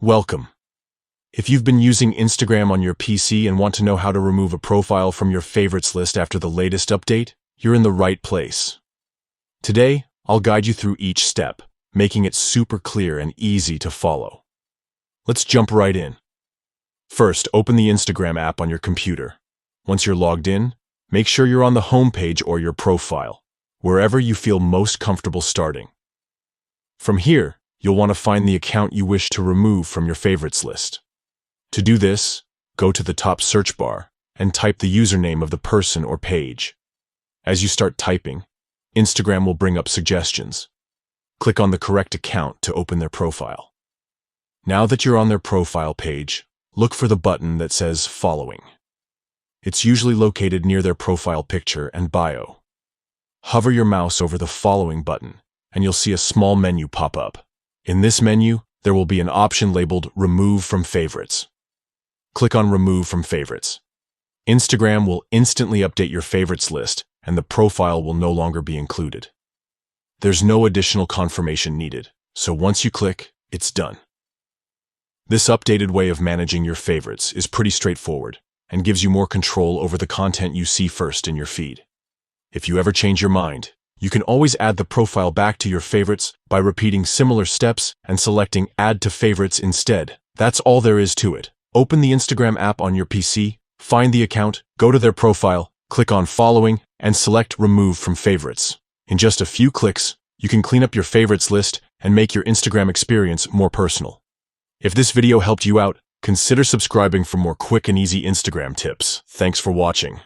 Welcome. If you've been using Instagram on your PC and want to know how to remove a profile from your favorites list after the latest update, you're in the right place. Today, I'll guide you through each step, making it super clear and easy to follow. Let's jump right in. First, open the Instagram app on your computer. Once you're logged in, make sure you're on the home page or your profile, wherever you feel most comfortable starting. From here, you'll want to find the account you wish to remove from your favorites list. To do this, go to the top search bar and type the username of the person or page. As you start typing, Instagram will bring up suggestions. Click on the correct account to open their profile. Now that you're on their profile page, look for the button that says Following. It's usually located near their profile picture and bio. Hover your mouse over the Following button, and you'll see a small menu pop up. In this menu, there will be an option labeled Remove from Favorites. Click on Remove from Favorites. Instagram will instantly update your favorites list, and the profile will no longer be included. There's no additional confirmation needed, so once you click, it's done. This updated way of managing your favorites is pretty straightforward and gives you more control over the content you see first in your feed. If you ever change your mind, you can always add the profile back to your favorites by repeating similar steps and selecting Add to Favorites instead. That's all there is to it. Open the Instagram app on your PC, find the account, go to their profile, click on Following, and select Remove from Favorites. In just a few clicks, you can clean up your favorites list and make your Instagram experience more personal. If this video helped you out, consider subscribing for more quick and easy Instagram tips. Thanks for watching.